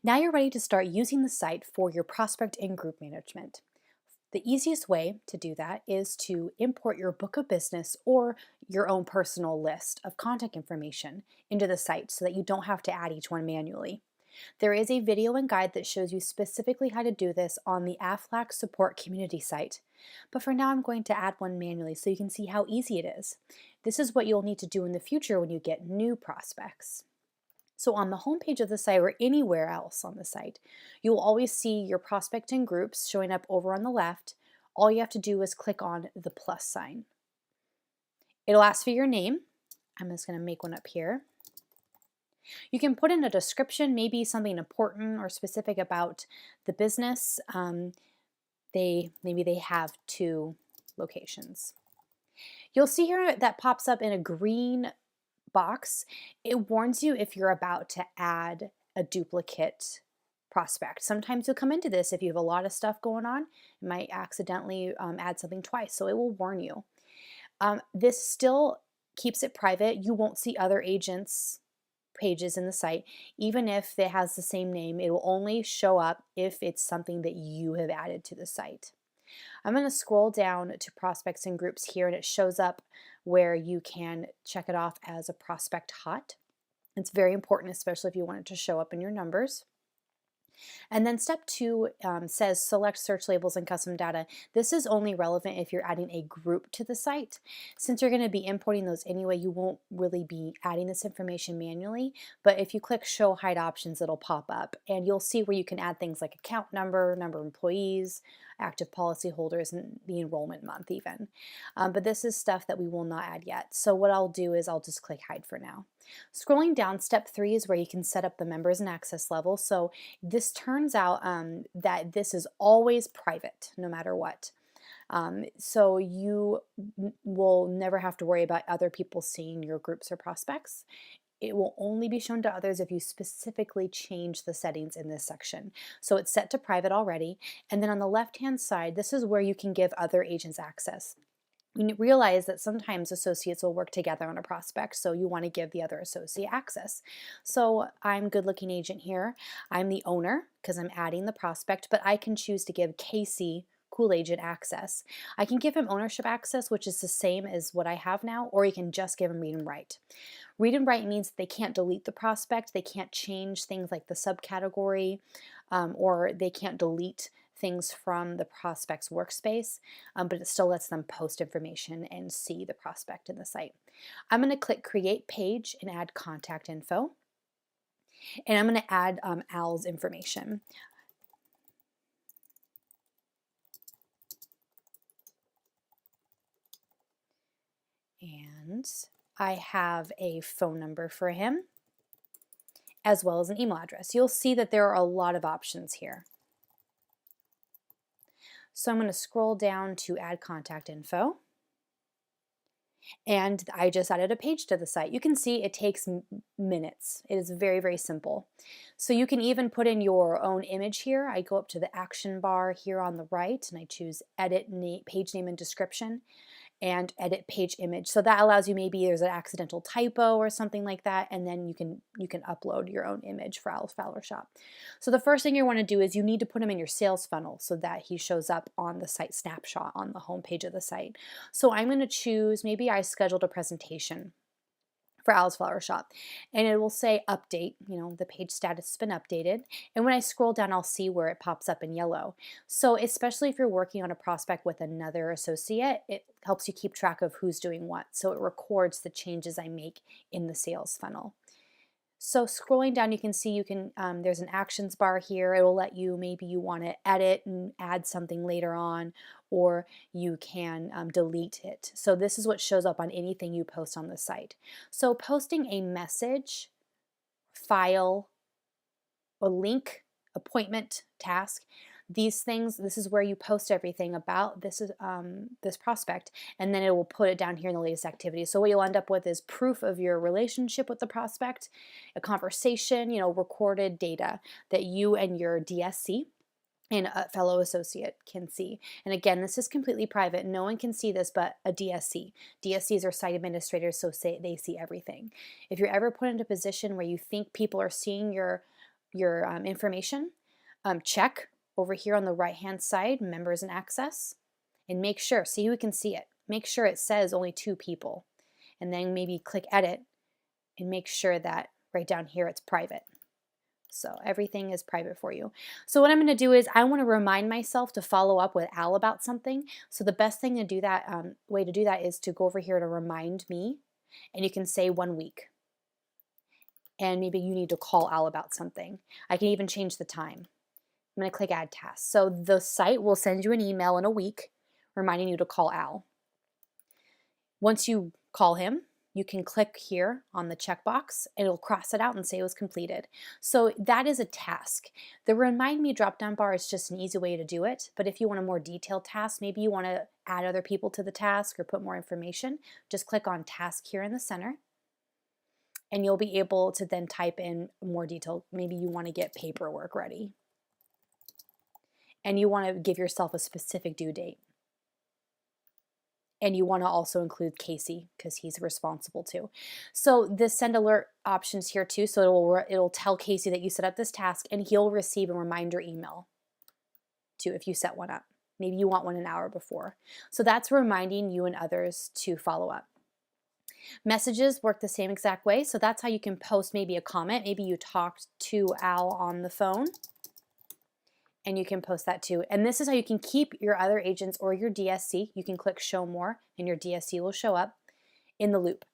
Now you're ready to start using the site for your prospect and group management. The easiest way to do that is to import your book of business or your own personal list of contact information into the site so that you don't have to add each one manually. There is a video and guide that shows you specifically how to do this on the AFLAC support community site. But for now, I'm going to add one manually so you can see how easy it is. This is what you'll need to do in the future when you get new prospects. So on the homepage of the site or anywhere else on the site, you'll always see your prospect and groups showing up over on the left. All you have to do is click on the plus sign. It'll ask for your name. I'm just going to make one up here. You can put in a description, maybe something important or specific about the business. Maybe they have 2 locations. You'll see here that pops up in a green box. It warns you if you're about to add a duplicate prospect. Sometimes you'll come into this if you have a lot of stuff going on. You might accidentally add something twice, so it will warn you. This still keeps it private. You won't see other agents' pages in the site. Even if it has the same name, it will only show up if it's something that you have added to the site. I'm going to scroll down to prospects and groups here, and it shows up where you can check it off as a prospect hot. It's very important, especially if you want it to show up in your numbers. And then step 2 says select search labels and custom data. This is only relevant if you're adding a group to the site. Since you're going to be importing those anyway, you won't really be adding this information manually, but if you click show hide options, it'll pop up and you'll see where you can add things like account number, number of employees, active policy holders, and the enrollment month even. But this is stuff that we will not add yet. So what I'll do is I'll just click hide for now. Scrolling down, step 3 is where you can set up the members and access level. So this turns out that this is always private, no matter what. So you will never have to worry about other people seeing your groups or prospects. It will only be shown to others if you specifically change the settings in this section. So it's set to private already. And then on the left-hand side, this is where you can give other agents access. You realize that sometimes associates will work together on a prospect, so you want to give the other associate access. So I'm Good Looking Agent here. I'm the owner because I'm adding the prospect, but I can choose to give Casey Cool Agent access. I can give him ownership access, which is the same as what I have now, or you can just give him read and write. Read and write means they can't delete the prospect, they can't change things like the subcategory, or they can't delete things from the prospect's workspace, but it still lets them post information and see the prospect in the site. I'm going to click Create Page and add contact info. And I'm going to add Al's information. And I have a phone number for him, as well as an email address. You'll see that there are a lot of options here. So I'm going to scroll down to add contact info. And I just added a page to the site. You can see it takes minutes. It is very, very simple. So you can even put in your own image here. I go up to the action bar here on the right and I choose edit page name and description and edit page image. So that allows you, maybe there's an accidental typo or something like that, and then you can upload your own image for Al's Flower Shop. So the first thing you want to do is you need to put him in your sales funnel so that he shows up on the site snapshot on the home page of the site. So I'm going to choose, maybe I scheduled a presentation for Al's Flower Shop, and it will say update, the page status has been updated. And when I scroll down, I'll see where it pops up in yellow. So especially if you're working on a prospect with another associate, it helps you keep track of who's doing what. So it records the changes I make in the sales funnel. So scrolling down, you can see there's an actions bar here. It will let you, maybe you want to edit and add something later on, or you can delete it. So this is what shows up on anything you post on the site. So posting a message, file, a link, appointment, task, these things, this is where you post everything about this prospect, and then it will put it down here in the latest activity. So what you'll end up with is proof of your relationship with the prospect, a conversation, recorded data that you and your DSC and a fellow associate can see. And again, this is completely private. No one can see this but a DSC. DSCs are site administrators, so they see everything. If you're ever put into a position where you think people are seeing your your information, check over here on the right-hand side, members and access, and make sure, see who can see it. Make sure it says only 2 people. And then maybe click edit and make sure that right down here it's private. So everything is private for you. So what I'm going to do is I want to remind myself to follow up with Al about something. So the best thing to do that, way to do that is to go over here to remind me, and you can say 1 week. And maybe you need to call Al about something. I can even change the time. I'm going to click add task. So the site will send you an email in a week reminding you to call Al. Once you call him, you can click here on the checkbox and it'll cross it out and say it was completed. So that is a task. The remind me drop-down bar is just an easy way to do it, but if you want a more detailed task, maybe you want to add other people to the task or put more information, just click on task here in the center and you'll be able to then type in more detail. Maybe you want to get paperwork ready and you want to give yourself a specific due date. And you want to also include Casey because he's responsible too. So the send alert options here too. So it'll tell Casey that you set up this task and he'll receive a reminder email too if you set one up. Maybe you want one an hour before. So that's reminding you and others to follow up. Messages work the same exact way. So that's how you can post maybe a comment. Maybe you talked to Al on the phone. And you can post that too. And this is how you can keep your other agents or your DSC. You can click show more and your DSC will show up in the loop.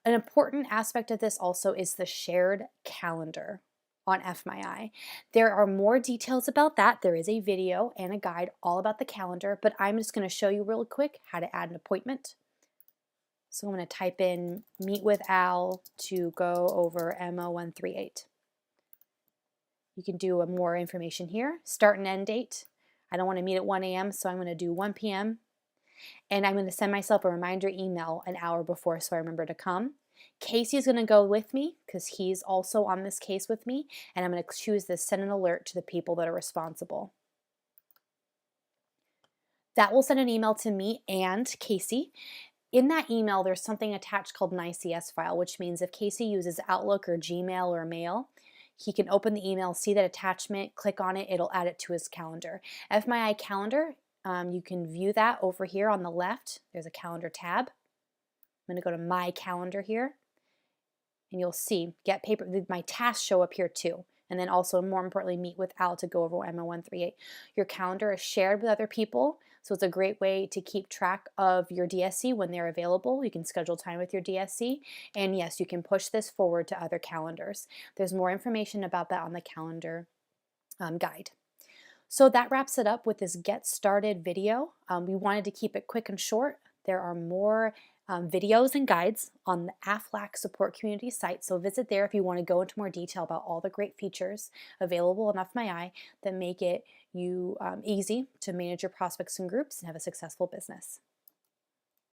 An important aspect of this also is the shared calendar on FMyI. There are more details about that. There is a video and a guide all about the calendar, but I'm just going to show you real quick how to add an appointment. So I'm going to type in meet with Al to go over MO138. You can do more information here. Start and end date. I don't want to meet at 1 a.m., so I'm going to do 1 p.m. And I'm going to send myself a reminder email an hour before so I remember to come. Casey is going to go with me because he's also on this case with me. And I'm going to choose this send an alert to the people that are responsible. That will send an email to me and Casey. In that email, there's something attached called an ICS file, which means if Casey uses Outlook or Gmail or mail, he can open the email, see that attachment, click on it, it'll add it to his calendar. FMyI calendar, you can view that over here on the left. There's a calendar tab. I'm gonna go to my calendar here and you'll see get paper, my tasks show up here too. And then also more importantly, meet with Al to go over MO138. Your calendar is shared with other people. So it's a great way to keep track of your DSC when they're available. You can schedule time with your DSC. And yes, you can push this forward to other calendars. There's more information about that on the calendar guide. So that wraps it up with this get started video. We wanted to keep it quick and short. There are more videos and guides on the AFLAC support community site. So visit there if you want to go into more detail about all the great features available on FMyI that make it easy to manage your prospects and groups and have a successful business.